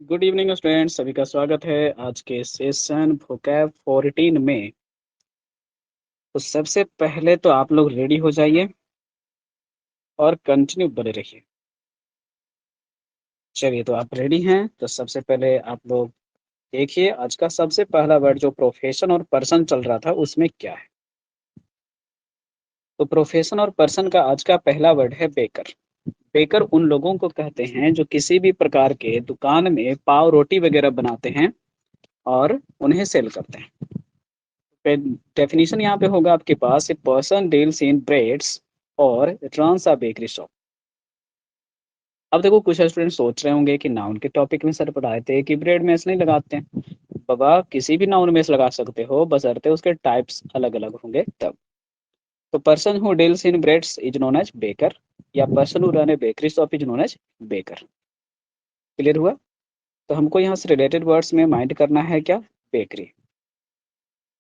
Good evening students, सभी का स्वागत है आज के सेशन वोकैब 14 में। तो सबसे पहले तो आप लोग रेडी हो जाइए और कंटिन्यू बने रहिए। चलिए, तो आप रेडी हैं तो सबसे पहले आप लोग देखिए आज का सबसे पहला वर्ड जो प्रोफेशन और पर्सन चल रहा था उसमें क्या है। तो प्रोफेशन और पर्सन का आज का पहला वर्ड है बेकर। बेकर उन लोगों को कहते हैं जो किसी भी प्रकार के दुकान में पाव रोटी वगैरह बनाते हैं और उन्हें सेल करते हैं। डेफिनेशन यहाँ पे होगा आपके पास, a person deals in breads और रन्स अ बेकरी शॉप। अब देखो, कुछ स्टूडेंट सोच रहे होंगे कि नाउन के टॉपिक में सर पढ़ाए थे कि ब्रेड मेस नहीं लगाते हैं। बाबा, किसी भी नाउन मेस लगा सकते हो, बशर्ते उसके टाइप्स अलग अलग होंगे तब। तो person who deals in breads is known as baker, या person who run a bakery shop is known as baker. Clear हुआ? तो हमको यहाँ से रिलेटेड वर्ड्स में माइंड करना है क्या? बेकरी।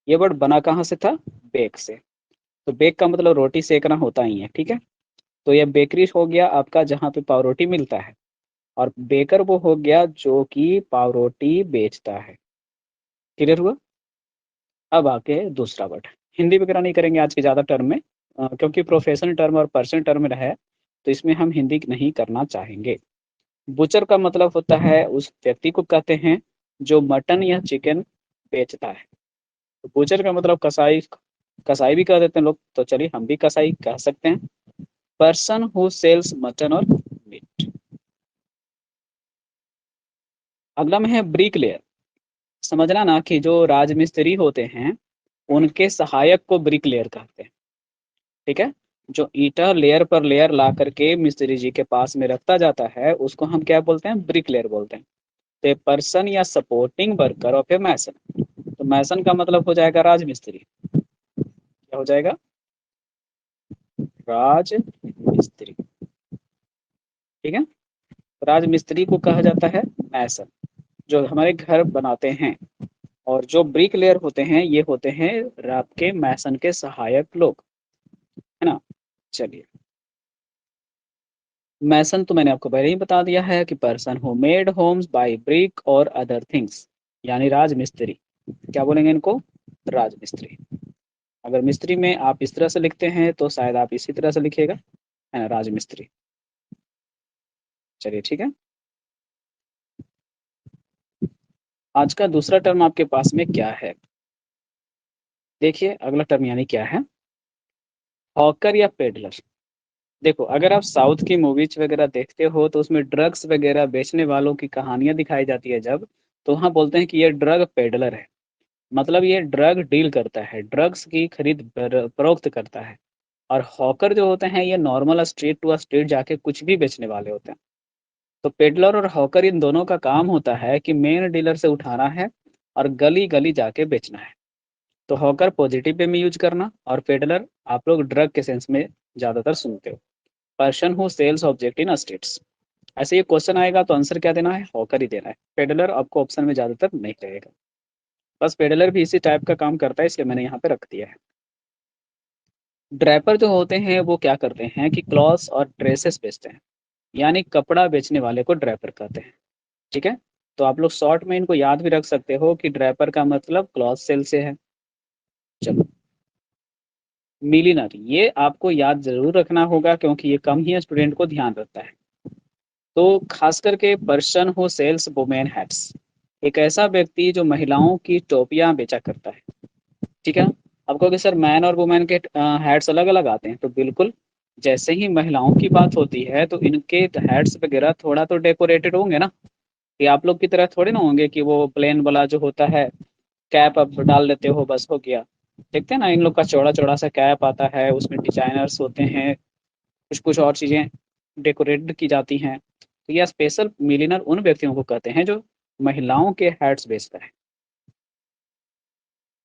ये वर्ड बना कहाँ से था? बेक से। तो बेक का मतलब रोटी सेकना होता ही है, ठीक है। तो यह बेकरी हो गया आपका जहाँ पे पाव रोटी मिलता है, और बेकर वो हो गया जो कि पाव रोटी बेचता है। क्लियर हुआ? अब आके दूसरा वर्ड। हिंदी वगैरह नहीं करेंगे आज के ज़्यादा टर्म में, क्योंकि प्रोफेशनल टर्म और पर्सनल टर्म में है, तो इसमें हम हिंदी नहीं करना चाहेंगे। बुचर का मतलब होता है उस व्यक्ति को कहते हैं जो मटन या चिकन बेचता है। तो बुचर का मतलब कसाई, कसाई भी कह देते हैं लोग, तो चलिए हम भी कसाई कह सकते हैं। पर्सन हु सेल्स मटन और मीट। अगला में है ब्रिक लेयर। समझना ना कि जो राजमिस्त्री होते हैं उनके सहायक को ब्रिक लेयर कहते हैं, ठीक है। जो ईंटा लेयर पर लेयर ला करके मिस्त्री जी के पास में रखता जाता है उसको हम क्या बोलते हैं? ब्रिक लेयर बोलते हैं। तो पर्सन या सपोर्टिंग वर्कर ऑफ ए मैसन। तो मैसन का मतलब हो जाएगा राजमिस्त्री। क्या हो जाएगा? राजमिस्त्री। ठीक है। राजमिस्त्री को कहा जाता है मैसन, जो हमारे घर बनाते हैं। और जो ब्रिक लेयर होते हैं ये होते हैं आपके मैसन के सहायक लोग, है ना। चलिए, मैसन तो मैंने आपको पहले ही बता दिया है कि person who made homes by brick और अदर थिंग्स, यानी राजमिस्त्री। क्या बोलेंगे इनको? राजमिस्त्री। अगर मिस्त्री में आप इस तरह से लिखते हैं तो शायद आप इसी तरह से लिखिएगा, है ना, राजमिस्त्री। चलिए, ठीक है। आज का दूसरा टर्म आपके पास में क्या है? देखिए, अगला टर्म यानी क्या है? हॉकर या पेडलर। देखो, अगर आप साउथ की मूवीज वगैरह देखते हो तो उसमें ड्रग्स वगैरह बेचने वालों की कहानियां दिखाई जाती है जब, तो वहाँ बोलते हैं कि ये ड्रग पेडलर है। मतलब ये ड्रग डील करता है, ड्रग्स की खरीद फरोख्त करता है। और हॉकर जो होते हैं ये नॉर्मल स्ट्रीट टू स्ट्रीट जाके कुछ भी बेचने वाले होते हैं। तो पेडलर और हॉकर इन दोनों का काम होता है कि मेन डीलर से उठाना है और गली गली जाके बेचना है। तो हॉकर पॉजिटिव वे में यूज करना, और पेडलर आप लोग ड्रग के सेंस में ज़्यादातर सुनते हो। Person who sells object in states. ऐसे ये क्वेश्चन आएगा तो आंसर क्या देना है? हॉकर ही देना है। पेडलर आपको ऑप्शन में ज़्यादातर नहीं रहेगा। बस पेडलर भी इसी टाइप का काम करता है, इसलिए मैंने यहाँ पे रख दिया है। ड्रैपर जो होते हैं वो क्या करते हैं कि क्लॉथ्स और ड्रेसेस बेचते हैं, यानी कपड़ा बेचने वाले को ड्रैपर कहते हैं, ठीक है। तो आप लोग शॉर्ट में इनको याद भी रख सकते हो कि ड्रैपर का मतलब क्लॉथ सेल से है। चलो, मिलीनर, ये आपको याद जरूर रखना होगा क्योंकि ये कम ही स्टूडेंट को ध्यान रखता है। तो खास करके person who sells women hats, एक ऐसा व्यक्ति जो महिलाओं की टोपियां बेचा करता है, ठीक है। आप कहोगे सर मैन और वुमेन के हैट्स अलग अलग आते हैं, तो बिल्कुल। जैसे ही महिलाओं की बात होती है तो इनके हैट्स वगैरह थोड़ा तो डेकोरेटेड होंगे ना। कि आप लोग की तरह थोड़े ना होंगे कि वो प्लेन वाला जो होता है कैप आप डाल लेते हो बस हो गया। देखते हैं ना, इन लोग का चौड़ा चौड़ा सा कैप आता है, उसमें डिजाइनर्स होते हैं, कुछ कुछ और चीज़ें डेकोरेटेड की जाती हैं। तो यह स्पेशल मिलिनर उन व्यक्तियों को कहते हैं जो महिलाओं के हैट्स बेचता है।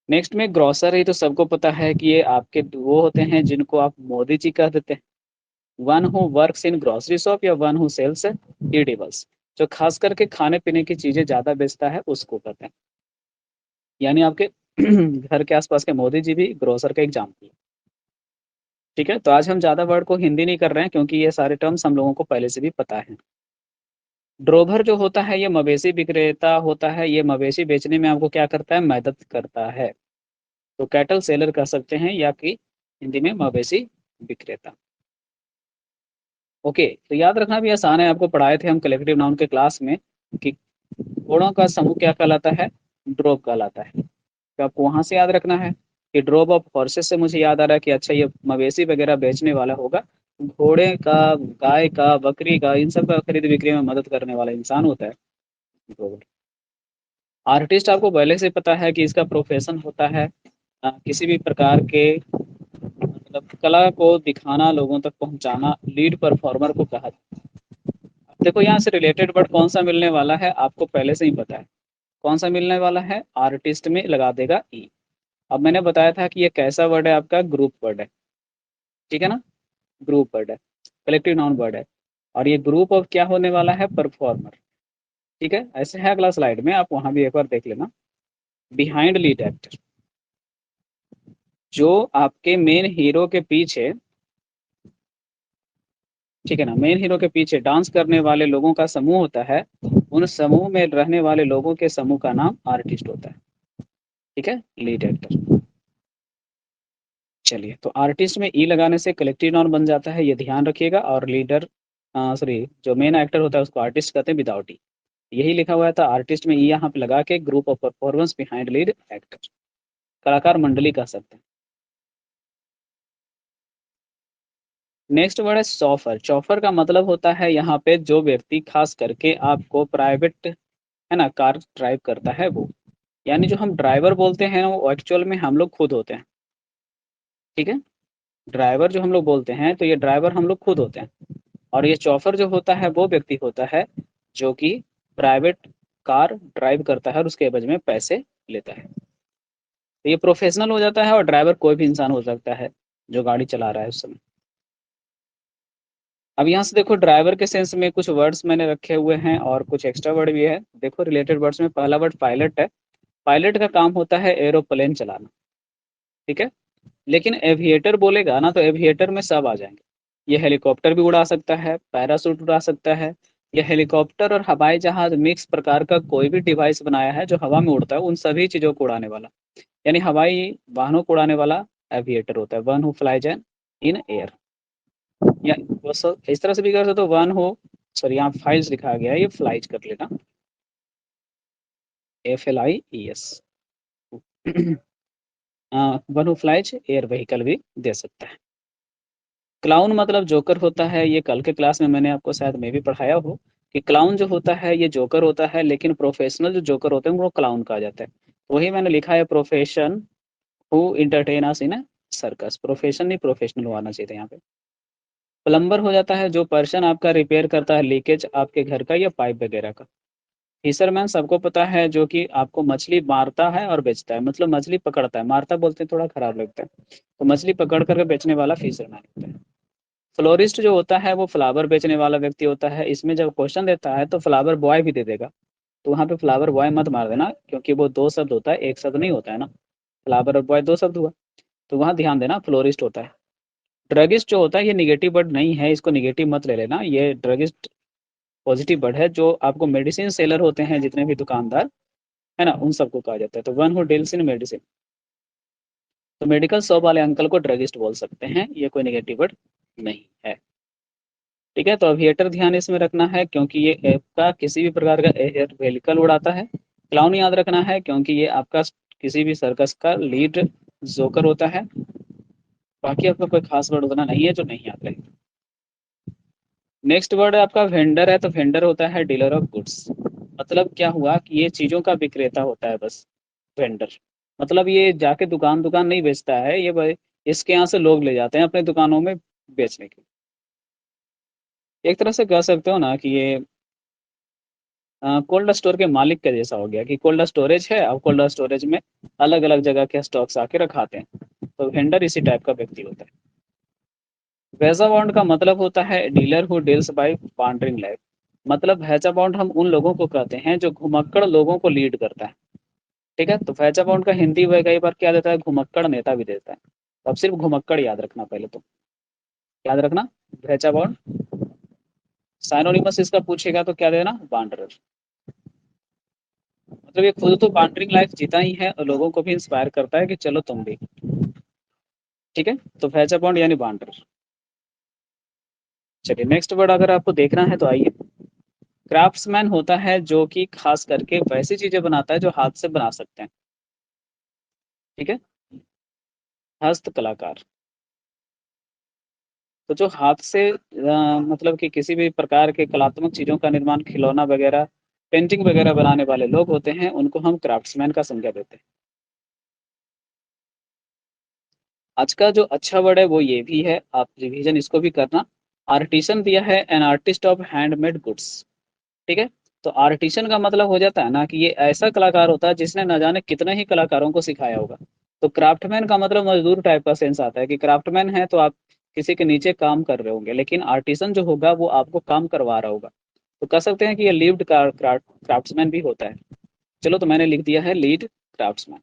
नेक्स्ट में ग्रोसर है, तो सबको पता है कि ये आपके वो होते हैं जिनको आप मोदी जी कह देते हैं। One who works in grocery shop या वन हु सेल्स एडिबल्स, जो खास करके खाने पीने की चीजें ज्यादा बेचता है उसको कहते हैं। यानी आपके घर के आसपास के मोदी जी भी ग्रोसर का एग्जाम्पल है। ठीक है, तो आज हम ज्यादा वर्ड को हिंदी नहीं कर रहे हैं क्योंकि ये सारे टर्म्स हम लोगों को पहले से भी पता है। ड्रोवर जो होता है ये मवेशी विक्रेता होता है, ये मवेशी बेचने में आपको क्या करता है, मदद करता है। तो कैटल सेलर कह सकते हैं, या कि हिंदी में मवेशी विक्रेता। ओके, तो याद रखना भी आसान है, आपको पढ़ाए थे हम कलेक्टिव नाउन के क्लास में कि घोड़ों का समूह क्या कहलाता है, ड्रोव कहलाता है। तो आपको वहां से याद रखना है कि ड्रोव ऑफ हॉर्सेस से मुझे याद आ रहा है कि अच्छा ये मवेशी वगैरह बेचने वाला होगा। घोड़े का, गाय का, बकरी का, इन सब का खरीद बिक्री में मदद करने वाला इंसान होता है ड्रोवर। आर्टिस्ट आपको पहले से पता है कि इसका प्रोफेशन होता है किसी भी प्रकार के मतलब कला को दिखाना, लोगों तक पहुंचाना, लीड परफॉर्मर को कहा जाता है। अब देखो यहाँ से रिलेटेड वर्ड कौन सा मिलने वाला है, आपको पहले से ही पता है। कौन सा मिलने वाला है, आर्टिस्ट में लगा देगा ई। अब मैंने बताया था कि ये कैसा वर्ड है, आपका ग्रुप वर्ड है, ठीक है ना, ग्रुप वर्ड है, कलेक्टिव नाउन वर्ड है। और ये ग्रुप ऑफ क्या होने वाला है, परफॉर्मर। ठीक है, ऐसे है अगला स्लाइड में, आप वहां भी एक बार देख लेना। बिहाइंड लीड एक्टर, जो आपके मेन हीरो के पीछे, ठीक है ना, मेन हीरो के पीछे डांस करने वाले लोगों का समूह होता है, उन समूह में रहने वाले लोगों के समूह का नाम आर्टिस्ट होता है। ठीक है, लीड एक्टर। चलिए, तो आर्टिस्ट में ई लगाने से कलेक्टिव नाउन बन जाता है, ये ध्यान रखिएगा। और लीडर, सॉरी, जो मेन एक्टर होता है उसको आर्टिस्ट कहते हैं विदाउट ई। यही लिखा हुआ था, आर्टिस्ट में ई यहाँ पे लगा के group of performance behind lead actor, कलाकार मंडली कह सकते हैं। नेक्स्ट वर्ड है चौफर। चौफर का मतलब होता है यहाँ पे जो व्यक्ति खास करके आपको प्राइवेट, है ना, कार ड्राइव करता है वो, यानी जो हम ड्राइवर बोलते हैं वो एक्चुअल में हम लोग खुद होते हैं। ठीक है, ड्राइवर जो हम लोग बोलते हैं तो ये ड्राइवर हम लोग खुद होते हैं। और ये चौफर जो होता है वो व्यक्ति होता है जो कि प्राइवेट कार ड्राइव करता है और उसके एवज में पैसे लेता है। तो ये प्रोफेशनल हो जाता है, और ड्राइवर कोई भी इंसान हो सकता है जो गाड़ी चला रहा है उस समय। अब यहाँ से देखो, ड्राइवर के सेंस में कुछ वर्ड्स मैंने रखे हुए हैं और कुछ एक्स्ट्रा वर्ड भी है। देखो रिलेटेड वर्ड्स में पहला वर्ड पायलट है। पायलट का काम होता है एरोप्लेन चलाना। ठीक है, लेकिन एविएटर बोलेगा ना तो एविएटर में सब आ जाएंगे। ये हेलीकॉप्टर भी उड़ा सकता है, पैरासूट उड़ा सकता है। ये हेलीकॉप्टर और हवाई जहाज मिक्स प्रकार का कोई भी डिवाइस बनाया है जो हवा में उड़ता है, उन सभी चीजों को उड़ाने वाला, यानी हवाई वाहनों को उड़ाने वाला एविएटर होता है, one who flies in air. या इस तरह से भी कर सकते हो, वन हो, सॉरी यहाँ फाइल्स लिखा गया है, ये फ्लाइज कर लेना, FLIES। One who flies air vehicle भी दे सकता है। क्लाउन मतलब जोकर होता है, ये कल के क्लास में मैंने आपको शायद मैं भी पढ़ाया हो कि क्लाउन जो होता है ये जोकर होता है, लेकिन प्रोफेशनल जो जोकर होते हैं वो क्लाउन कहा जाता है। वही मैंने लिखा है, profession who entertain us in circus, profession नहीं प्रोफेशनल होना चाहिए था यहाँ पे। प्लम्बर हो जाता है जो पर्सन आपका रिपेयर करता है लीकेज आपके घर का या पाइप वगैरह का। फिशरमैन सबको पता है जो कि आपको मछली मारता है और बेचता है, मतलब मछली पकड़ता है, मारता बोलते हैं थोड़ा खराब लगता है, तो मछली पकड़ करके बेचने वाला फिशरमैन होता है। फ्लोरिस्ट जो होता है वो फ्लावर बेचने वाला व्यक्ति होता है। इसमें जब क्वेश्चन देता है तो फ्लावर बॉय भी दे देगा, तो वहाँ पे फ्लावर बॉय मत मार देना, क्योंकि वो दो शब्द होता है, एक शब्द नहीं होता है ना, फ्लावर और बॉय दो शब्द हुआ, तो वहाँ ध्यान देना, फ्लोरिस्ट होता है। ड्रगिस्ट जो होता है ये निगेटिव वर्ड नहीं है, इसको निगेटिव मत ले लेना, ये ड्रगिस्ट पॉजिटिव वर्ड है। जो आपको मेडिसिन सेलर होते हैं जितने भी दुकानदार, है ना, उन सबको कहा जाता है। तो one who deals in medicine, तो मेडिकल शॉप वाले अंकल को ड्रगिस्ट बोल सकते हैं, ये कोई नेगेटिव वर्ड नहीं है। ठीक है, तो अविएटर ध्यान इसमें रखना है क्योंकि ये ऐप का किसी भी प्रकार का एयर व्हीकल उड़ाता है। क्लाउन याद रखना है क्योंकि ये आपका किसी भी सर्कस का लीड जोकर होता है। बाकी आपका कोई खास वर्ड उतना नहीं है जो नहीं याद रहेगा। नेक्स्ट वर्ड आपका वेंडर है, तो वेंडर होता है डीलर ऑफ गुड्स। मतलब क्या हुआ कि ये चीजों का विक्रेता होता है बस, वेंडर। मतलब ये जाके दुकान दुकान नहीं बेचता है, ये भाई इसके यहाँ से लोग ले जाते हैं अपने दुकानों में बेचने के। एक तरह से कह सकते हो ना कि ये कोल्ड स्टोर के मालिक का जैसा हो गया, कि कोल्ड स्टोरेज है, अब कोल्ड स्टोरेज में अलग अलग जगह के स्टॉक्स आके रखाते हैं, तो वेंडर इसी टाइप का व्यक्ति होता है। वैजाबॉन्ड का मतलब होता है dealer who deals by partnering life. मतलब वैजाबॉन्ड हम उन लोगों को कहते हैं जो घुमक्कड़ लोगों को लीड करता है। ठीक है, तो वैजाबॉन्ड का हिंदी में कई बार क्या देता है, घुमक्कड़ नेता भी देता है। तो अब सिर्फ घुमक्कड़ याद रखना, पहले तो याद रखना, वैजाबॉन्ड साइनोनिमस इसका पूछेगा तो क्या देना, वांडरर। मतलब ये खुद तो वांडरिंग लाइफ जीता ही है और लोगों को भी इंस्पायर करता है कि चलो तुम भी। ठीक है, तो वैजाबॉन्ड यानी वांडरर। चलिए नेक्स्ट वर्ड अगर आपको देखना है तो आइए। क्राफ्ट्समैन होता है जो कि खास करके वैसी चीजें बनाता है जो हाथ से बना सकते हैं। ठीक है, हस्त कलाकार। तो जो हाथ से मतलब कि किसी भी प्रकार के कलात्मक चीजों का निर्माण, खिलौना वगैरह, पेंटिंग वगैरह बनाने वाले लोग होते हैं, उनको हम क्राफ्ट्समैन का संज्ञा देते हैं। आज का जो अच्छा वर्ड है वो ये भी है, आप रिवीजन इसको भी करना। आर्टिसन दिया है, an artist of handmade goods. ठीक है, तो आर्टिसन का मतलब हो जाता है ना कि ये ऐसा कलाकार होता है जिसने न जाने कितने ही कलाकारों को सिखाया होगा। तो क्राफ्टमैन का मतलब मजदूर टाइप का सेंस आता है कि क्राफ्टमैन है तो आप किसी के नीचे काम कर रहे होंगे, लेकिन आर्टिसन जो होगा वो आपको काम करवा रहा होगा। तो कह सकते हैं कि ये लीड क्राफ्ट्समैन भी होता है। चलो, तो मैंने लिख दिया है लीड क्राफ्ट्समैन।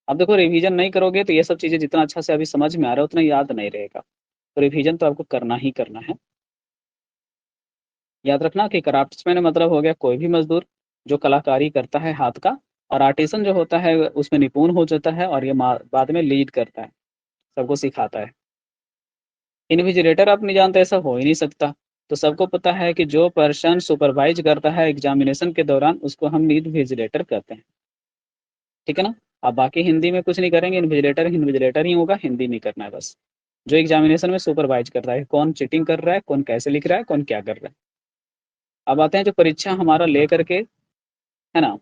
अब देखो, रिवीजन नहीं करोगे तो ये सब चीजें जितना अच्छा से अभी समझ में आ रहा है उतना याद नहीं रहेगा। तो रिवीजन तो आपको करना ही करना है। याद रखना कि क्राफ्ट्समैन मतलब हो गया कोई भी मजदूर जो कलाकारी करता है हाथ का, और आर्टिसन जो होता है उसमें निपुण हो जाता है और ये बाद में लीड करता है, सबको सिखाता है। इन्विजिलेटर आप नहीं जानते, ऐसा हो ही नहीं सकता। तो सबको पता है कि जो पर्सन सुपरवाइज करता है एग्जामिनेशन के दौरान उसको हम इन्विजिलेटर कहते हैं। ठीक है ना। अब बाकी हिंदी में कुछ नहीं करेंगे, इन्विजिलेटर इन्विजिलेटर ही होगा, हिंदी में करना है बस। जो एग्जामिनेशन में सुपरवाइज करता है कौन चीटिंग कर रहा है, कौन कैसे लिख रहा है, कौन क्या कर रहा है। अब आते हैं जो परीक्षा हमारा ले करके, है ना,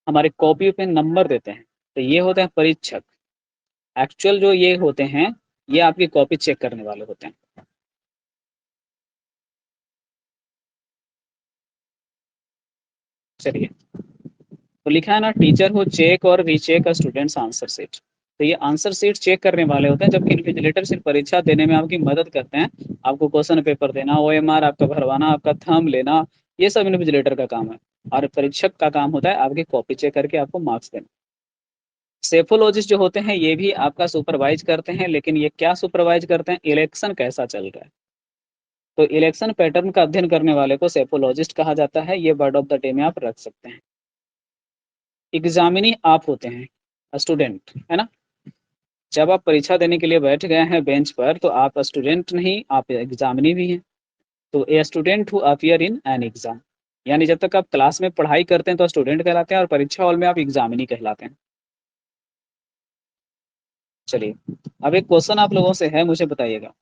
हमारे कॉपी पे नंबर देते हैं, तो ये होते हैं परीक्षक। एक्चुअल जो ये होते हैं, ये आपकी कॉपी चेक करने वाले होते हैं। चलिए, तो लिखा है ना, टीचर हो चेक और रीचेक स्टूडेंट्स आंसर सीट। तो ये आंसर सीट चेक करने वाले होते हैं, जबकि इन्विजिलेटर सिर्फ परीक्षा देने में आपकी मदद करते हैं। आपको क्वेश्चन पेपर देना, ओएमआर आपका भरवाना, आपका थंब लेना, ये सब इन्विजिलेटर का काम है। और परीक्षक का काम होता है आपकी कॉपी चेक करके आपको मार्क्स देना। सेफोलॉजिस्ट जो होते हैं ये भी आपका सुपरवाइज करते हैं, लेकिन ये क्या सुपरवाइज करते हैं, इलेक्शन कैसा चल रहा है। तो इलेक्शन पैटर्न का अध्ययन करने वाले को सेफोलॉजिस्ट कहा जाता है। ये वर्ड ऑफ द डे में आप रख सकते हैं। एग्जामिनी आप होते हैं स्टूडेंट, है ना। जब आप परीक्षा देने के लिए बैठ गए हैं बेंच पर, तो आप स्टूडेंट नहीं, आप एग्जामिनी भी हैं। तो a student who appear in an exam, यानी जब तक आप क्लास में पढ़ाई करते हैं तो स्टूडेंट कहलाते हैं, और परीक्षा हॉल में आप एग्जामिनी कहलाते हैं। चलिए, अब एक क्वेश्चन आप लोगों से है, मुझे बताइएगा।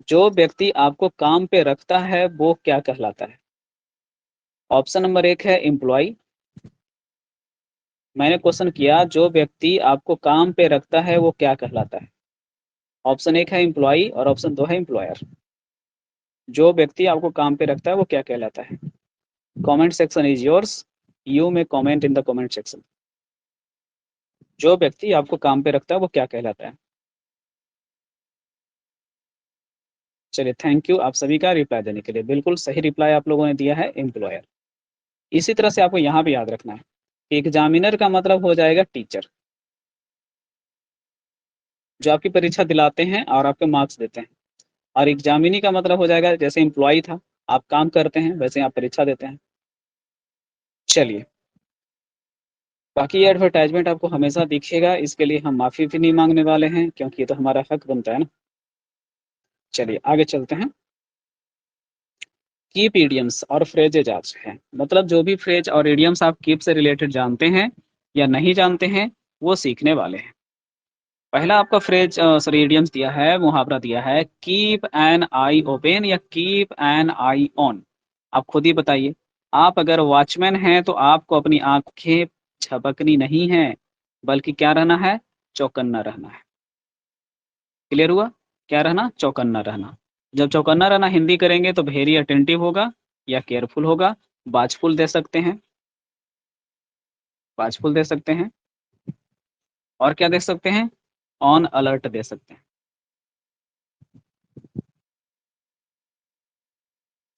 जो व्यक्ति आपको काम पे रखता है वो क्या कहलाता है। ऑप्शन नंबर एक है एम्प्लॉय। मैंने क्वेश्चन किया, जो व्यक्ति आपको काम पे रखता है वो क्या कहलाता है। ऑप्शन एक है एम्प्लॉय और ऑप्शन दो है एम्प्लॉयर। जो व्यक्ति आपको काम पे रखता है वो क्या कहलाता है। Comment section is yours. You may comment in the comment section. जो व्यक्ति आपको काम पे रखता है वो क्या कहलाता है। चलिए, थैंक यू आप सभी का रिप्लाई देने के लिए। बिल्कुल सही रिप्लाई आप लोगों ने दिया है, एम्प्लॉयर। इसी तरह से आपको यहाँ भी याद रखना है कि एग्जामिनर का मतलब हो जाएगा टीचर, जो आपकी परीक्षा दिलाते हैं और आपके मार्क्स देते हैं। और एग्जामिनी का मतलब हो जाएगा, जैसे एम्प्लॉय था, आप काम करते हैं, वैसे आप परीक्षा देते हैं। चलिए, बाकी ये एडवर्टाइजमेंट आपको हमेशा दिखेगा, इसके लिए हम माफ़ी भी नहीं मांगने वाले हैं, क्योंकि ये तो हमारा हक बनता है ना। चलिए आगे चलते हैं। कीप इडियम्स और फ्रेजेज आज हैं, मतलब जो भी फ्रेज और इडियम्स आप कीप से रिलेटेड जानते हैं या नहीं जानते हैं, वो सीखने वाले हैं। पहला आपका फ्रेज सॉरी इडियम्स दिया है, मुहावरा दिया है, कीप एन आई ओपन या कीप एन आई ऑन। आप खुद ही बताइए। आप अगर वॉचमैन हैं तो आपको अपनी आंखें झपकनी नहीं है, बल्कि क्या रहना है, चौकन्ना रहना है। क्लियर हुआ। क्या रहना, चौकन्ना रहना। जब चौकन्ना रहना हिंदी करेंगे तो वेरी अटेंटिव होगा या केयरफुल होगा। वाचफुल दे सकते हैं, वाचफुल दे सकते हैं। और क्या दे सकते हैं, ऑन अलर्ट दे सकते हैं।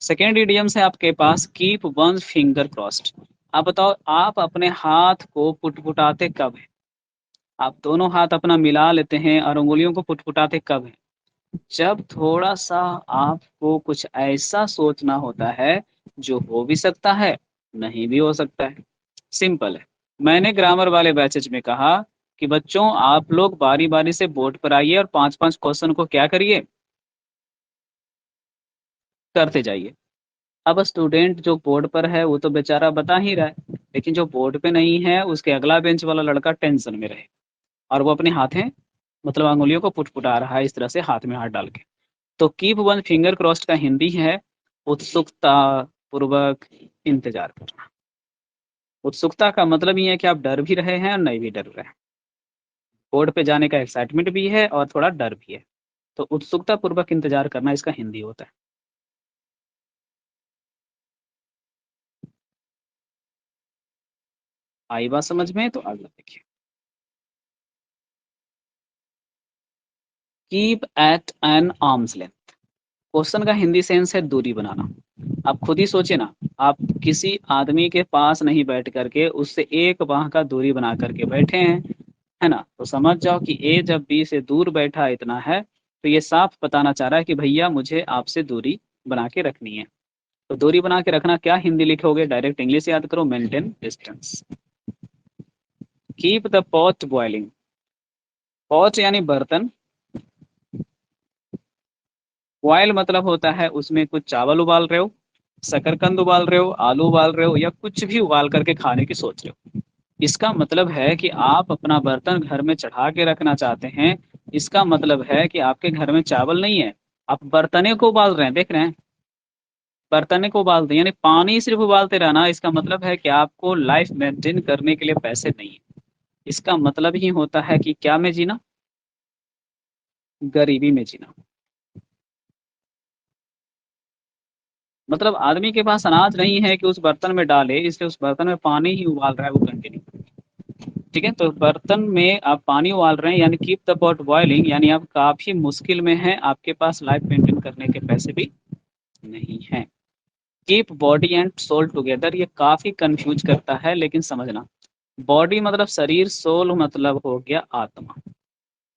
सेकेंड इडियम है आपके पास, कीप वन फिंगर क्रॉस्ड। आप बताओ, आप अपने हाथ को पुटपुटाते कब है। आप दोनों हाथ अपना मिला लेते हैं और उंगलियों को पुटपुटाते कब है। जब थोड़ा सा आपको कुछ ऐसा सोचना होता है जो हो भी सकता है, नहीं भी हो सकता है। सिंपल है। मैंने ग्रामर वाले बैचेज में कहा कि बच्चों आप लोग बारी बारी से बोर्ड पर आइए और पांच पांच क्वेश्चन को क्या करिए, करते जाइए। अब स्टूडेंट जो बोर्ड पर है वो तो बेचारा बता ही रहा है, लेकिन जो बोर्ड पे नहीं है उसके अगला बेंच वाला लड़का टेंशन में रहे, और वो अपने हाथें मतलब अंगुलियों को पुटपुटा रहा है इस तरह से हाथ में हाथ डाल के। तो कीप वन फिंगर क्रॉस्ड का हिंदी है उत्सुकता पूर्वक इंतजार करना। उत्सुकता का मतलब ये है कि आप डर भी रहे हैं और नहीं भी डर रहे हैं। बोर्ड पे जाने का एक्साइटमेंट भी है और थोड़ा डर भी है। तो उत्सुकता पूर्वक इंतजार करना इसका हिंदी होता है। आई बात समझ में? तो अगला देखिए, keep at an arm's length. Question का हिंदी सेंस है दूरी बनाना। आप खुद ही सोचिए ना, आप किसी आदमी के पास नहीं बैठ करके उससे एक बाह का दूरी बना करके बैठे हैं, है ना? तो समझ जाओ कि ए जब बी से दूर बैठा इतना है, तो ये साफ बताना चाह रहा है कि भैया मुझे आपसे दूरी बना के रखनी है। तो दूरी बना के रखना क्या हिंदी लिखोगे? डायरेक्ट इंग्लिश याद करो, maintain distance. Keep the pot boiling. Pot यानी बर्तन, बॉयल मतलब होता है उसमें कुछ चावल उबाल रहे हो, शकरकंद उबाल रहे हो, आलू उबाल रहे हो, या कुछ भी उबाल करके खाने की सोच रहे हो। इसका मतलब है कि आप अपना बर्तन घर में चढ़ा के रखना चाहते हैं। इसका मतलब है कि आपके घर में चावल नहीं है, आप बर्तने को उबाल रहे हैं, देख रहे हैं? बर्तने को उबालते हैं यानी पानी सिर्फ उबालते रहना। इसका मतलब है कि आपको लाइफ मेंटेन करने के लिए पैसे नहीं है। इसका मतलब ही होता है कि क्या में जीना? गरीबी में जीना। मतलब आदमी के पास अनाज नहीं है कि उस बर्तन में डाले, इसलिए उस बर्तन में पानी ही उबाल रहा है वो कंटिन्यू। ठीक है, तो बर्तन में आप पानी उबाल रहे हैं यानी कीप द पॉट बॉइलिंग, यानी आप काफी मुश्किल में हैं, आपके पास लाइफ मेंटेन करने के पैसे भी नहीं हैं। Keep body and soul together, ये काफी कंफ्यूज करता है, लेकिन समझना, बॉडी मतलब शरीर, सोल मतलब हो गया आत्मा।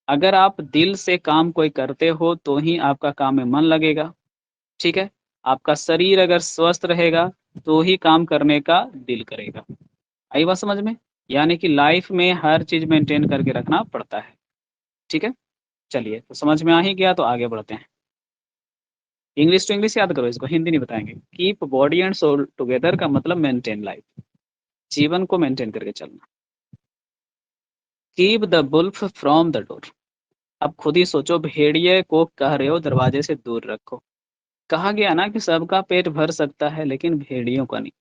अगर आप दिल से काम कोई करते हो तो ही आपका काम में मन लगेगा। ठीक है, आपका शरीर अगर स्वस्थ रहेगा तो ही काम करने का दिल करेगा। आई बात समझ में? यानी कि लाइफ में हर चीज मेंटेन करके रखना पड़ता है। ठीक है, चलिए, तो समझ में आ ही गया, तो आगे बढ़ते हैं। इंग्लिश टू इंग्लिश याद करो, इसको हिंदी नहीं बताएंगे। Keep body and soul together का मतलब मेंटेन लाइफ, जीवन को मेंटेन करके चलना। Keep the wolf from the door. अब खुद ही सोचो, भेड़िए को कह रहे हो दरवाजे से दूर रखो। कहा गया ना कि सबका पेट भर सकता है लेकिन भेड़ियों का नहीं।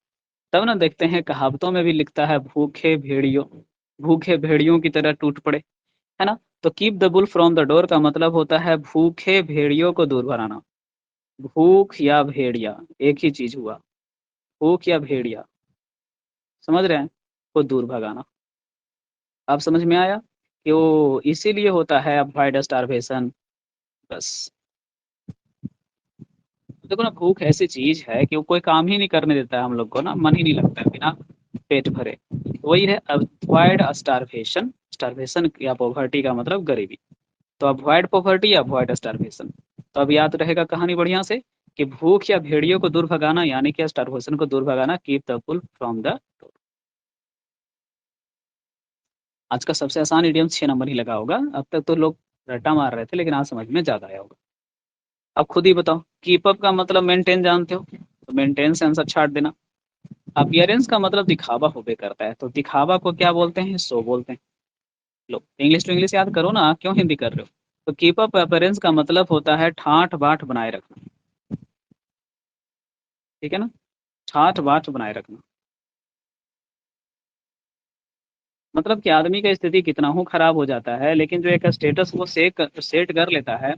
तब ना देखते हैं कहावतों में भी लिखता है भूखे भेड़ियों की तरह टूट पड़े, है ना? तो keep the bull from the door का मतलब होता है भूखे भेड़ियों को दूर भगाना। भूख या भेड़िया एक ही चीज हुआ, भूख या भेड़िया, समझ रहे हैं? को दूर भगाना। आप समझ में आया कि वो इसीलिए होता है अवॉइड स्टारवेशन। बस देखो ना, भूख ऐसी चीज है कि वो कोई काम ही नहीं करने देता है हम लोग को, ना मन ही नहीं लगता है बिना पेट भरे। वही है अवॉइड स्टारवेशन। स्टारवेशन या पॉवर्टी का मतलब गरीबी। तो अवॉइड पॉवर्टी या अवॉइड स्टारवेशन। तो अब याद रहेगा कहानी बढ़िया से कि भूख या भेड़ियों को दूर भगाना यानी कि स्टारवेशन को दूर भगाना, keep the pull from the. आज का सबसे आसान इडियम 6 नंबर ही लगा होगा, अब तक तो लोग रट्टा मार रहे थे, लेकिन आज समझ में ज्यादा आया होगा। अब खुद ही बताओ, कीप अप का मतलब मेंटेन जानते हो, तो मेंटेन से आंसर छाट देना। अपियरेंस का मतलब दिखावा होबे करता है, तो दिखावा को क्या बोलते हैं? शो बोलते हैं। लो, इंग्लिश टू इंग्लिश याद करो ना, क्यों हिंदी कर रहे हो? तो कीप अप अपीयरेंस का मतलब होता है ठाठ बाट बनाए रखना। ठीक है ना, ठाठ बाट बनाए रखना। मतलब कि आदमी का स्थिति कितना हो खराब हो जाता है, लेकिन जो एक स्टेटस वो सेट कर लेता है,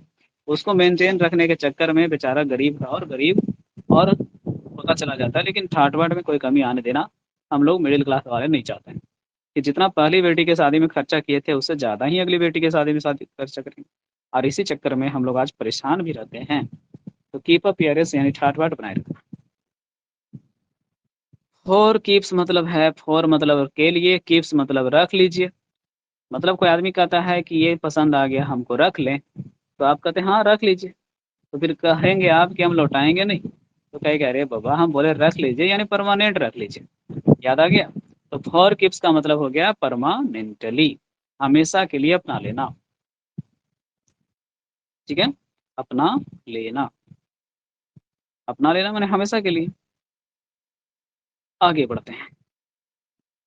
उसको मेंटेन रखने के चक्कर में बेचारा गरीब और गरीब और होता चला जाता है। लेकिन ठाठ बाट में कोई कमी आने देना हम लोग मिडिल क्लास वाले नहीं चाहते हैं कि जितना पहली बेटी के शादी में खर्चा किए थे उससे ज्यादा ही अगली बेटी के शादी में शादी खर्चा करेंगे, और इसी चक्कर में हम लोग आज परेशान भी रहते हैं। तो कीप अपियरेंस यानी ठाठ बाट बनाए रखना। फॉर कीप्स मतलब है, फॉर मतलब के लिए, कीप्स मतलब रख लीजिए। मतलब कोई आदमी कहता है कि ये पसंद आ गया हमको रख लें, तो आप कहते हैं हाँ रख लीजिए, तो फिर कहेंगे आप कि हम लौटाएंगे नहीं, तो कहेगा अरे बाबा हम बोले रख लीजिए यानी परमानेंट रख लीजिए। याद आ गया? तो फॉर कीप्स का मतलब हो गया परमानेंटली, हमेशा के लिए अपना लेना। ठीक है, अपना लेना, अपना लेना मैंने हमेशा के लिए। आगे बढ़ते हैं।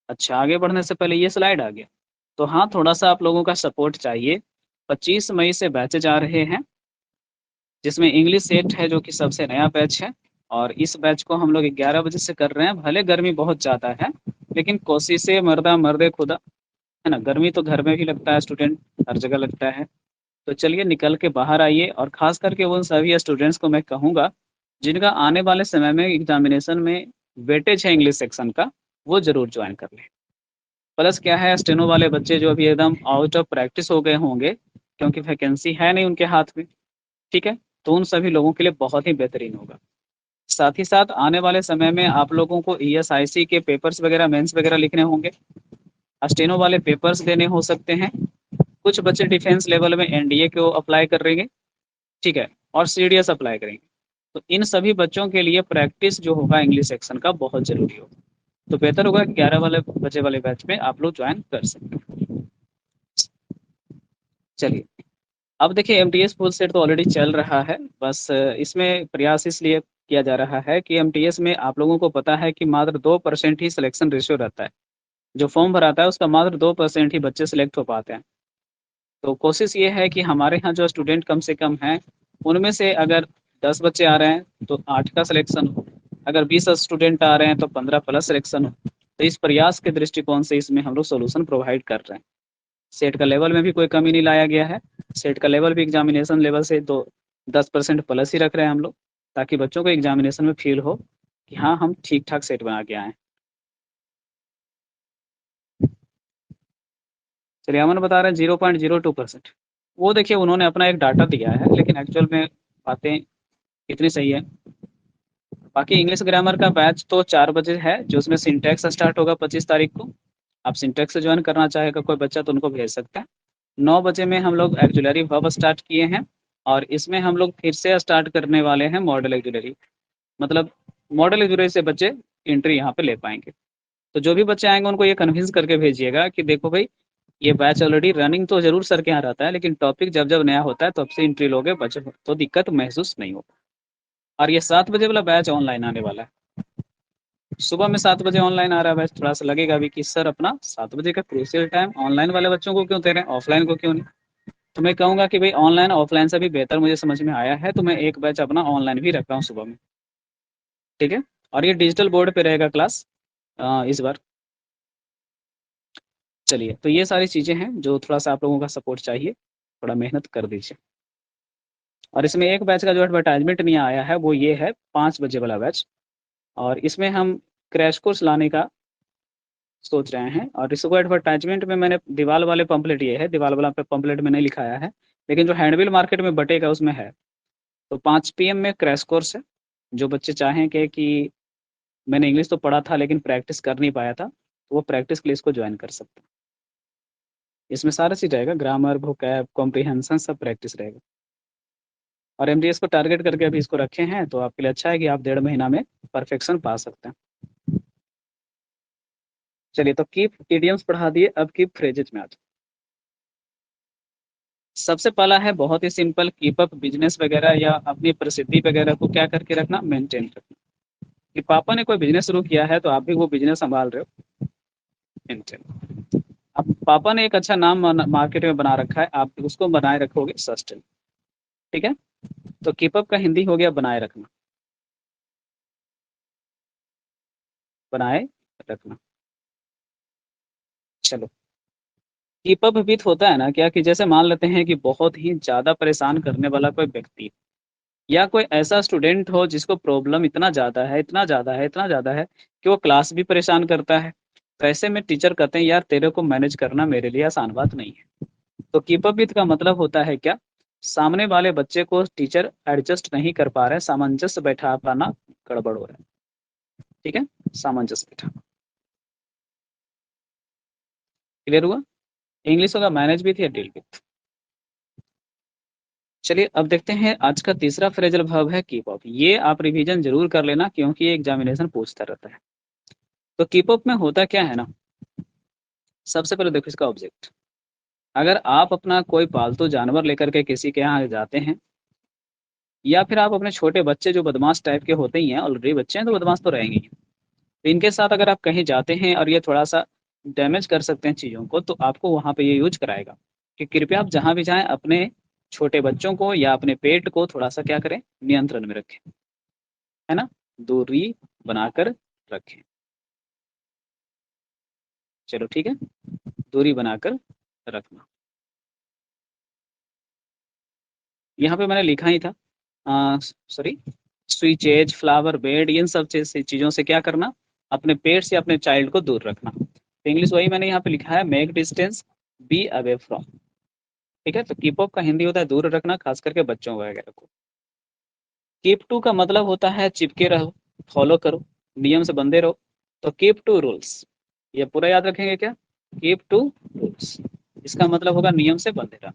अच्छा, आगे बढ़ने से पहले ये स्लाइड आ गया, तो हाँ थोड़ा सा आप लोगों का सपोर्ट चाहिए। 25 मई से बैचेज आ रहे हैं, जिसमें इंग्लिश सेट है जो कि सबसे नया बैच है। और इस बैच को हम लोग 11 बजे से कर रहे हैं। भले गर्मी बहुत ज़्यादा है, लेकिन कोशिशें मर्दा मर्दे खुदा, है ना। गर्मी तो घर में भी लगता है, स्टूडेंट हर जगह लगता है। तो चलिए निकल के बाहर आइए, और खास करके उन सभी स्टूडेंट्स को मैं कहूँगा जिनका आने वाले समय में एग्जामिनेशन में वेटेज है इंग्लिश सेक्शन का, वो जरूर ज्वाइन कर लें। प्लस क्या है, स्टेनो वाले बच्चे जो अभी एकदम आउट ऑफ प्रैक्टिस हो गए होंगे, क्योंकि वैकेंसी है नहीं उनके हाथ में, ठीक है, तो उन सभी लोगों के लिए बहुत ही बेहतरीन होगा। साथ ही साथ आने वाले समय में आप लोगों को ईएसआईसी के पेपर्स वगैरह, मेंस वगैरह लिखने होंगे, स्टेनो वाले पेपर्स देने हो सकते हैं। कुछ बच्चे डिफेंस लेवल में एनडीए को अप्लाई कर रहेंगे, ठीक है, और सीडीएस अप्लाई करेंगे। तो इन सभी बच्चों के लिए प्रैक्टिस जो होगा इंग्लिश सेक्शन का बहुत जरूरी होगा। तो बेहतर होगा कि 11 वाले बजे वाले बैच में आप लोग ज्वाइन कर सकते हैं। चलिए, अब देखिए एमटीएस फुल सेट तो ऑलरेडी चल रहा है, बस इसमें प्रयास इसलिए किया जा रहा है कि एमटीएस में आप लोगों को पता है कि मात्र 2% ही सिलेक्शन रेशियो रहता है। जो फॉर्म भराता है उसका मात्र 2% ही बच्चे सिलेक्ट हो पाते हैं। तो कोशिश ये है कि हमारे यहाँ जो स्टूडेंट कम से कम हैं, उनमें से अगर 10 बच्चे आ रहे हैं तो 8 का सिलेक्शन हो, अगर 20 स्टूडेंट आ रहे हैं तो 15 प्लस सिलेक्शन हो। तो इस प्रयास के दृष्टिकोण से इसमें हम लोग सोल्यूशन प्रोवाइड कर रहे हैं। सेट का लेवल में भी कोई कमी नहीं लाया गया है। सेट का लेवल भी एग्जामिनेशन लेवल से तो 10% प्लस ही रख रहे हैं हम लोग, ताकि बच्चों को एग्जामिनेशन में फील हो कि हाँ हम ठीक ठाक सेट बना के आए हैं। चलिए, अमन बता रहे हैं 0.02%। वो देखिए उन्होंने अपना एक डाटा दिया है, लेकिन एक्चुअल में बातें कितनी सही है। बाकी इंग्लिश ग्रामर का बैच तो 4 बजे है, जो उसमें सिंटैक्स स्टार्ट होगा 25 तारीख को। आप सिंटैक्स से ज्वाइन करना चाहेगा कोई बच्चा तो उनको भेज सकता है। 9 बजे में हम लोग एक्जुलरी वर्ब स्टार्ट किए हैं, और इसमें हम लोग फिर से स्टार्ट करने वाले हैं मॉडल एक्जुलरी। मतलब मॉडल एक्जुलरी से बच्चे एंट्री यहाँ पे ले पाएंगे। तो जो भी बच्चे आएंगे उनको ये कन्विंस करके भेजिएगा कि देखो भाई, ये बैच ऑलरेडी रनिंग तो जरूर सर के यहाँ रहता है, लेकिन टॉपिक जब जब नया होता है तब से एंट्री लोगे बच्चे, तो दिक्कत महसूस नहीं होगा। और ये 7 बजे वाला बैच ऑनलाइन आने वाला है। सुबह में 7 बजे ऑनलाइन आ रहा है बैच। थोड़ा सा लगेगा अभी कि सर अपना 7 बजे का क्रूशियल टाइम ऑनलाइन वाले बच्चों को क्यों दे रहे हैं, ऑफलाइन को क्यों नहीं। तो मैं कहूँगा कि भाई ऑनलाइन ऑफलाइन से भी बेहतर मुझे समझ में आया है, तो मैं एक बैच अपना ऑनलाइन भी रख रहा हूँ सुबह में। ठीक है, और ये डिजिटल बोर्ड पे रहेगा क्लास इस बार। चलिए, तो ये सारी चीज़ें हैं जो थोड़ा सा आप लोगों का सपोर्ट चाहिए, थोड़ा मेहनत कर दीजिए। और इसमें एक बैच का जो एडवर्टाइजमेंट नहीं आया है वो ये है 5 बजे वाला बैच। और इसमें हम क्रैश कोर्स लाने का सोच रहे हैं, और इसको एडवर्टाइजमेंट में मैंने दीवार वाले पंपलेट, ये है दीवार वाला पे पंपलेट में नहीं लिखाया है, लेकिन जो हैंडबिल मार्केट में बटेगा उसमें है। तो 5 PM में क्रैश कोर्स है। जो बच्चे चाहें कि मैंने इंग्लिश तो पढ़ा था लेकिन प्रैक्टिस कर नहीं पाया था, तो वो प्रैक्टिस के लिए इसको ज्वाइन कर सकते हैं। इसमें सारा चीज़ रहेगा, ग्रामर, वोकैब, कॉम्प्रिहेंशन, सब प्रैक्टिस रहेगा। और एमडीएस को टारगेट करके अभी इसको रखे हैं, तो आपके लिए अच्छा है कि आप 1.5 महीना में परफेक्शन पा सकते हैं। चलिए, तो कीप इडियम्स पढ़ा दिए, अब कीप फ्रेजेज में आ जाओ। सबसे पहला है बहुत ही सिंपल, कीप अप बिजनेस वगैरह या अपनी प्रसिद्धि वगैरह को क्या करके रखना, मेंटेन रखना। कि पापा ने कोई बिजनेस शुरू किया है तो आप भी वो बिजनेस संभाल रहे हो, मेंटेन। अब पापा ने एक अच्छा नाम मार्केट में बना रखा है, आप उसको बनाए रखोगे, सस्टेन। ठीक है, तो कीप अप का हिंदी हो गया बनाए रखना, बनाए रखना। चलो, कीप अप विथ होता है ना क्या, कि जैसे मान लेते हैं कि बहुत ही ज़्यादा परेशान करने वाला कोई व्यक्ति, या कोई ऐसा स्टूडेंट हो जिसको प्रॉब्लम इतना ज़्यादा है, इतना ज़्यादा है, इतना ज़्यादा है कि वो क्लास भी परेशान करता है। तो ऐसे में टीचर कहते हैं यार तेरे को मैनेज करना मेरे लिए आसान बात नहीं है। तो कीप अप विथ का मतलब होता है क्या, सामने वाले बच्चे को टीचर एडजस्ट नहीं कर पा रहे, सामंजस्य बैठा पाना गड़बड़ हो रहा है। ठीक है, सामंजस्य बैठा। क्लियर हुआ? इंग्लिश होगा मैनेज विथ या डील विथ। चलिए अब देखते हैं आज का तीसरा फ्रेजल वर्ब है कीप अप। ये आप रिवीजन जरूर कर लेना क्योंकि ये एग्जामिनेशन पूछता रहता है। तो कीप अप में होता क्या है ना, सबसे पहले देखो इसका ऑब्जेक्ट। अगर आप अपना कोई पालतू जानवर लेकर के किसी के यहाँ जाते हैं, या फिर आप अपने छोटे बच्चे जो बदमाश टाइप के होते ही हैं, ऑलरेडी बच्चे हैं तो बदमाश तो रहेंगे ही, तो इनके साथ अगर आप कहीं जाते हैं और ये थोड़ा सा डैमेज कर सकते हैं चीज़ों को, तो आपको वहाँ पे ये यूज कराएगा कि कृपया आप जहाँ भी जाएं अपने छोटे बच्चों को या अपने पेट को थोड़ा सा क्या करें, नियंत्रण में रखें, है ना, दूरी बनाकर रखें। चलो ठीक है, दूरी बनाकर रखना। यहाँ पे मैंने लिखा ही था, सॉरी, स्विचेज, फ्लावर बेड, इन सब चीज़ों से क्या करना, अपने पेट से अपने चाइल्ड को दूर रखना। तो इंग्लिश वही मैंने यहाँ पे लिखा है, make distance, be away from. ठीक है, तो कीप अप का हिंदी होता है दूर रखना, खास करके बच्चों वगैरह को। कीप टू का मतलब होता है चिपके रहो, फॉलो करो, नियम से बंधे रहो। तो कीप टू रूल्स, ये पूरा याद रखेंगे क्या, कीप टू रूल्स, इसका मतलब होगा नियम से बंधे रहना,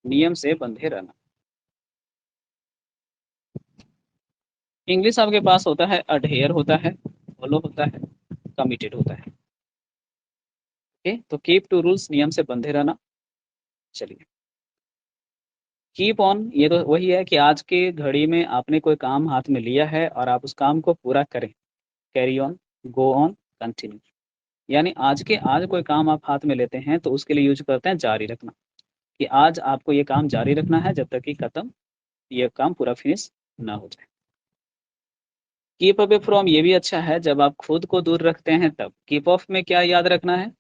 नियम से बंधे रहना। इंग्लिश आपके पास होता है अडहेयर होता है, फॉलो होता है, कमिटेड होता है। ओके, तो कीप टू रूल्स, नियम से बंधे रहना। चलिए, कीप ऑन, ये तो वही है कि आज के घड़ी में आपने कोई काम हाथ में लिया है और आप उस काम को पूरा करें, carry on, go on, continue. यानी आज के आज कोई काम आप हाथ में लेते हैं तो उसके लिए यूज करते हैं जारी रखना, कि आज आपको ये काम जारी रखना है जब तक कि खत्म, ये काम पूरा फिनिश ना हो जाए। कीप अवे फ्रॉम ये भी अच्छा है, जब आप खुद को दूर रखते हैं तब। कीप ऑफ में क्या याद रखना है,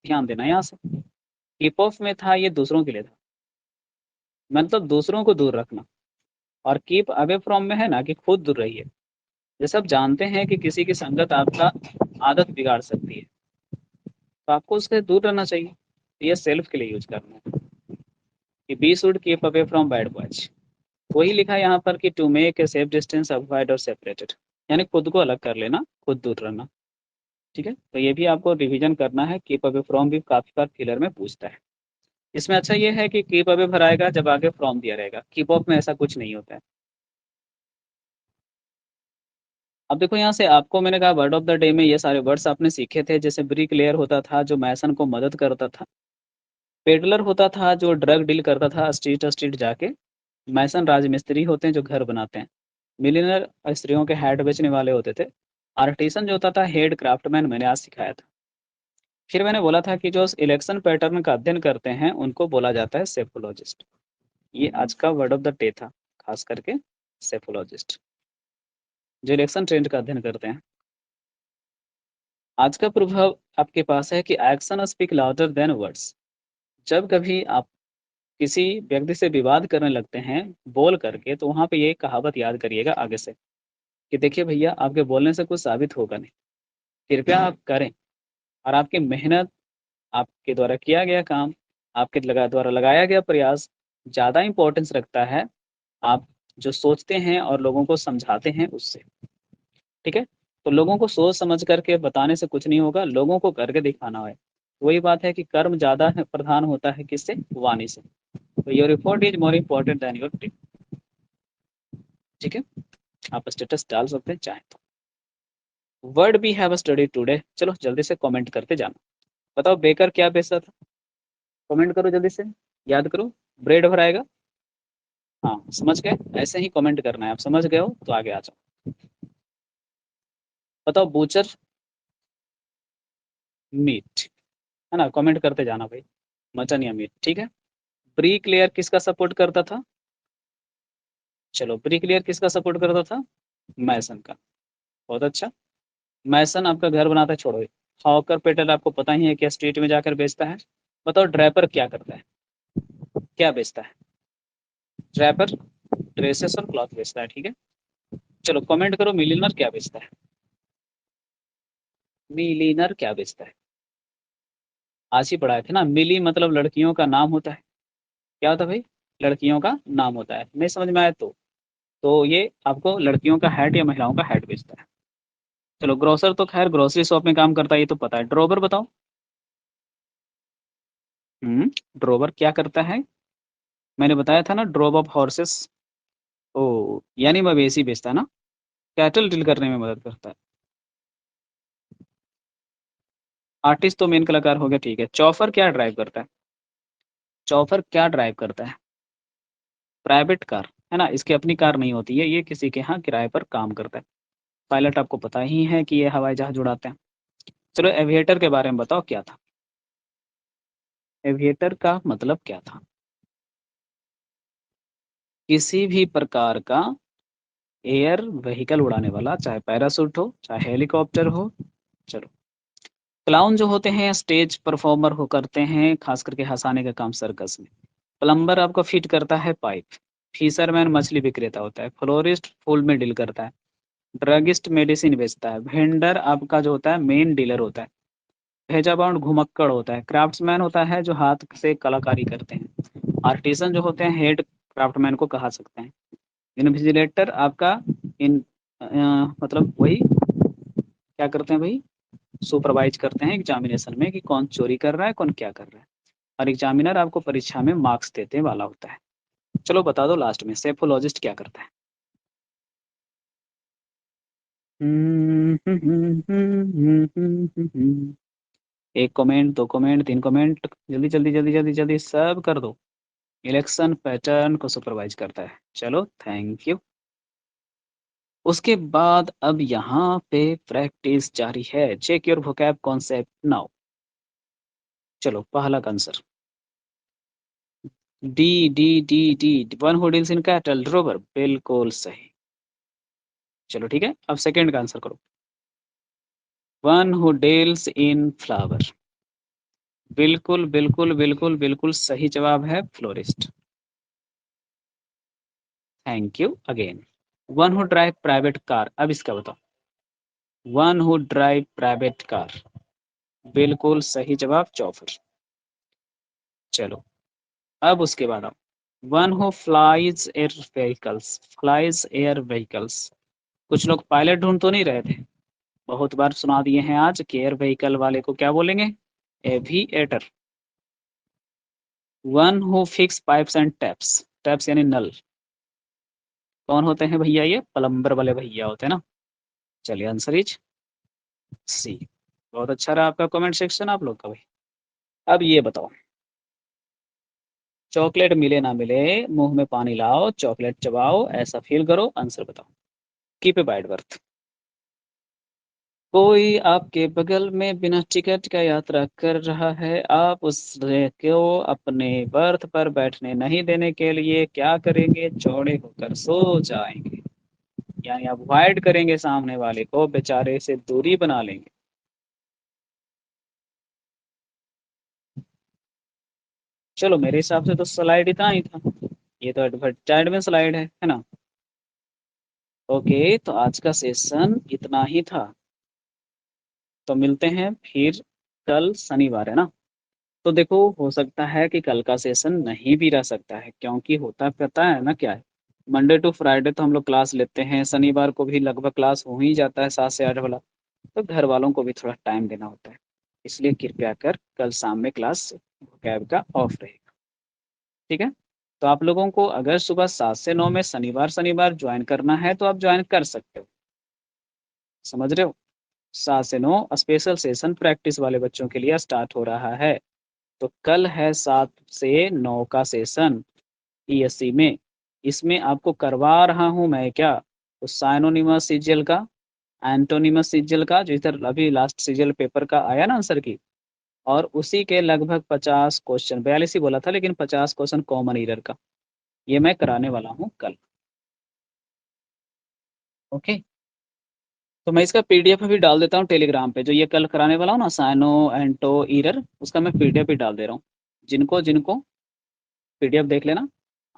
ध्यान देना यहाँ से। कीप ऑफ में था ये दूसरों के लिए था, मतलब दूसरों को दूर रखना। और कीप अवे फ्रॉम में है ना कि खुद दूर रहिए। जैसे आप जानते हैं कि किसी की संगत आपका आदत बिगाड़ सकती है, तो आपको उससे दूर रहना चाहिए। तो ये सेल्फ के लिए यूज करना है कि we should keep away from bad boys. वही लिखा है यहाँ पर कि to make a safe distance, avoid और सेपरेटेड, यानी खुद को अलग कर लेना, खुद दूर रहना। ठीक है, तो ये भी आपको रिवीजन करना है। कीप अवे फ्रॉम भी काफी बार फिलर में पूछता है। इसमें अच्छा ये है कि कीप अवे भराएगा जब आगे फ्रॉम दिया रहेगा, कीप ऑफ में ऐसा कुछ नहीं होता है। अब देखो यहाँ से आपको मैंने कहा वर्ड ऑफ द डे में ये सारे वर्ड्स आपने सीखे थे, जैसे ब्रिक लेयर होता था जो मैसन को मदद करता था, पेडलर होता था जो ड्रग डील करता था स्ट्रीट स्ट्रीट जाके, मैसन राजमिस्त्री होते हैं जो घर बनाते हैं, मिलियनर स्त्रियों के हैट बेचने वाले होते थे, आर्टिसन जो होता था हेड क्राफ्टमैन, मैंने आज सिखाया था। फिर मैंने बोला था कि जो इलेक्शन पैटर्न का अध्ययन करते हैं उनको बोला जाता है सेफोलॉजिस्ट। ये आज का वर्ड ऑफ द डे था, खास करके सेफोलॉजिस्ट, जो इलेक्शन ट्रेंड का अध्ययन करते हैं। आज का प्रभाव आपके पास है कि action speak louder than words. जब कभी आप किसी व्यक्ति से विवाद करने लगते हैं बोल करके, तो वहां पे ये कहावत याद करिएगा आगे से, कि देखिए भैया आपके बोलने से कुछ साबित होगा नहीं, कृपया आप करें। और आपकी मेहनत, आपके द्वारा किया गया काम, आपके द्वारा लगाया गया प्रयास ज़्यादा इम्पोर्टेंस रखता है आप जो सोचते हैं और लोगों को समझाते हैं उससे। ठीक है, तो लोगों को सोच समझ करके बताने से कुछ नहीं होगा, लोगों को करके दिखाना है। वही बात है कि कर्म ज़्यादा प्रधान होता है किससे, वाणी से। तो your report is more important than your tip. ठीक है, आप स्टेटस डाल सकते हैं चाहे तो। Word we have study today, चलो जल्दी से कमेंट करते जाना। बताओ बेकर क्या बेचता था, कमेंट करो जल्दी से, याद करो। ब्रेड भराएगा, हाँ समझ गए, ऐसे ही कमेंट करना है। आप समझ गए हो तो आगे आ जाओ। बताओ बूचर, मीट, है ना, कमेंट करते जाना भाई, मटन या मीट। ठीक है, ब्रिक लेयर किसका सपोर्ट करता था, चलो ब्रिक लेयर किसका सपोर्ट करता था, मैसन का। बहुत अच्छा, मैसन आपका घर बनाता है, छोड़ो। हॉकर पेटर आपको पता ही है क्या स्ट्रीट में जाकर बेचता है। बताओ ड्रैपर क्या करता है, क्या बेचता है, ड्रैपर ड्रेसेस और क्लॉथ बेचता है। ठीक है, चलो कमेंट करो मिलियनर क्या बेचता है, मिलियनर क्या बेचता है। आज ही पढ़ाए थे ना, मिली मतलब लड़कियों का नाम होता है। क्या होता है भाई, लड़कियों का नाम होता है, नहीं समझ में आया तो ये आपको लड़कियों का हैट या महिलाओं का हैट बेचता है। चलो ग्रोसर तो खैर ग्रोसरी शॉप में काम करता है, ये तो पता है। ड्रॉबर बताओ, ड्रोवर क्या करता है? मैंने बताया था ना, ड्रॉप ऑफ हॉर्सेस। ओ, यानी मवेशी बेचता है ना, कैटल डील करने में मदद करता है। आर्टिस्ट तो मेन कलाकार हो गया, ठीक है। चौफर क्या ड्राइव करता है? चौफर क्या ड्राइव करता है? प्राइवेट कार, है ना, इसकी अपनी कार नहीं होती है, ये किसी के यहाँ किराए पर काम करता है। पायलट आपको पता ही है कि ये हवाई जहाज उड़ाते हैं। चलो, एविएटर के बारे में बताओ क्या था? एविएटर का मतलब क्या था? किसी भी प्रकार का एयर व्हीकल उड़ाने वाला, चाहे पैरासूट हो चाहे हेलीकॉप्टर हो। चलो, क्लाउन जो होते हैं स्टेज परफॉर्मर हो करते हैं, खास करके हंसाने का काम सर्कस में। प्लम्बर आपको फिट करता है पाइप। फिशरमैन मछली विक्रेता होता है। फ्लोरिस्ट फूल में डील करता है। ड्रगिस्ट मेडिसिन बेचता है। वेंडर आपका जो होता है मेन डीलर होता है। भेजा बाउंड घुमक्कड़ होता है। क्राफ्ट्समैन होता है जो हाथ से कलाकारी करते हैं। आर्टिसन जो होते हैं हेड क्राफ्टमैन को कहा सकते हैं। इन्विजिलेटर आपका इन मतलब वही क्या करते हैं भाई, सुपरवाइज करते हैं एग्जामिनेशन में कि कौन चोरी कर रहा है कौन क्या कर रहा है। और एग्जामिनर आपको परीक्षा में मार्क्स देने वाला होता है। चलो बता दो लास्ट में, सेफोलॉजिस्ट क्या करता है? एक कमेंट, दो कमेंट, तीन कमेंट, जल्दी जल्दी जल्दी जल्दी जल्दी सब कर दो। इलेक्शन पैटर्न को सुपरवाइज करता है। चलो, थैंक यू। उसके बाद अब यहाँ पे प्रैक्टिस जारी है। Check your vocab concept now. चलो, पहला answer D D D D, one who deals in cattle, drover, बिल्कुल सही। चलो ठीक है, अब सेकंड का आंसर करो। One who deals in flower, बिल्कुल बिल्कुल बिल्कुल बिल्कुल सही जवाब है florist. Thank you again. One who drive private car, अब इसका बताओ। One who drive private car, बिल्कुल सही जवाब चौफर। चलो, अब उसके बाद आओ। One who flies air vehicles, flies air vehicles. कुछ लोग पायलट ढूंढ तो नहीं रहे थे, बहुत बार सुना दिए हैं आज कि एयर व्हीकल वाले को क्या बोलेंगे? Aviator. One who fix pipes and taps, taps यानी नल। कौन होते हैं भैया? ये प्लम्बर वाले भैया होते हैं ना। चलिए, आंसर इज सी। बहुत अच्छा रहा आपका कमेंट सेक्शन आप लोग का भाई। अब ये बताओ, चॉकलेट मिले ना मिले, मुंह में पानी लाओ, चॉकलेट चबाओ, ऐसा फील करो, आंसर बताओ। Keep a wide birth. कोई आपके बगल में बिना टिकट का यात्रा कर रहा है, आप उसको अपने बर्थ पर बैठने नहीं देने के लिए क्या करेंगे? चौड़े होकर सो जाएंगे, यानी अवॉइड करेंगे सामने वाले को, बेचारे से दूरी बना लेंगे। चलो, मेरे हिसाब से तो स्लाइड इतना ही था। ये तो एडवर्टाइज में स्लाइड है ना। ओके, तो आज का सेशन इतना ही था। तो मिलते हैं फिर कल, शनिवार है ना। तो देखो, हो सकता है कि कल का सेशन नहीं भी रह सकता है, क्योंकि होता पता है ना क्या है, मंडे टू फ्राइडे तो हम लोग क्लास लेते हैं, शनिवार को भी लगभग क्लास हो ही जाता है 7 से 8 वाला। तो घर वालों को भी थोड़ा टाइम देना होता है, इसलिए कृपया कर कल शाम में क्लास कैब का ऑफ रहेगा। ठीक है, तो आप लोगों को अगर सुबह 7 से 9 में शनिवार शनिवार ज्वाइन करना है तो आप ज्वाइन कर सकते हो। समझ रहे हो? 7 से 9 स्पेशल सेशन प्रैक्टिस वाले बच्चों के लिए स्टार्ट हो रहा है। तो कल है 7 से 9 का सेशन ईएससी में। इसमें आपको करवा रहा हूं मैं क्या, तो साइनोनिमस सीजियल का, एंटोनिमस सीजियल का, जो इधर अभी लास्ट सीजियल पेपर का आया ना आंसर की, और उसी के लगभग 50 क्वेश्चन, 42 ही बोला था लेकिन 50 क्वेश्चन कॉमन ईरर का, ये मैं कराने वाला हूँ कल। ओके, तो मैं इसका पीडीएफ अभी डाल देता हूँ टेलीग्राम पे, जो ये कल कराने वाला हूँ ना साइनो एंटो ईरर, उसका मैं पीडीएफ भी डाल दे रहा हूँ। जिनको जिनको पीडीएफ देख लेना,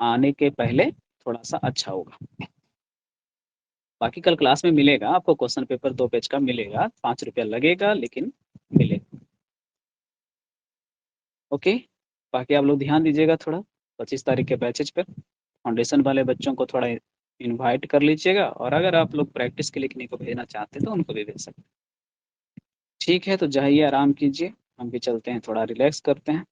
आने के पहले थोड़ा सा अच्छा होगा। बाकी कल क्लास में मिलेगा आपको, क्वेश्चन पेपर 2 पेज का मिलेगा, 5 रुपया लगेगा लेकिन मिलेगा। ओके, बाकी आप लोग ध्यान दीजिएगा थोड़ा, 25 तारीख के बैचेज पर फाउंडेशन वाले बच्चों को थोड़ा इनवाइट कर लीजिएगा, और अगर आप लोग प्रैक्टिस के लिए किन्हीं को भेजना चाहते हैं तो उनको भी भेज सकते हैं। ठीक है, तो जाइए आराम कीजिए, हम भी चलते हैं, थोड़ा रिलैक्स करते हैं।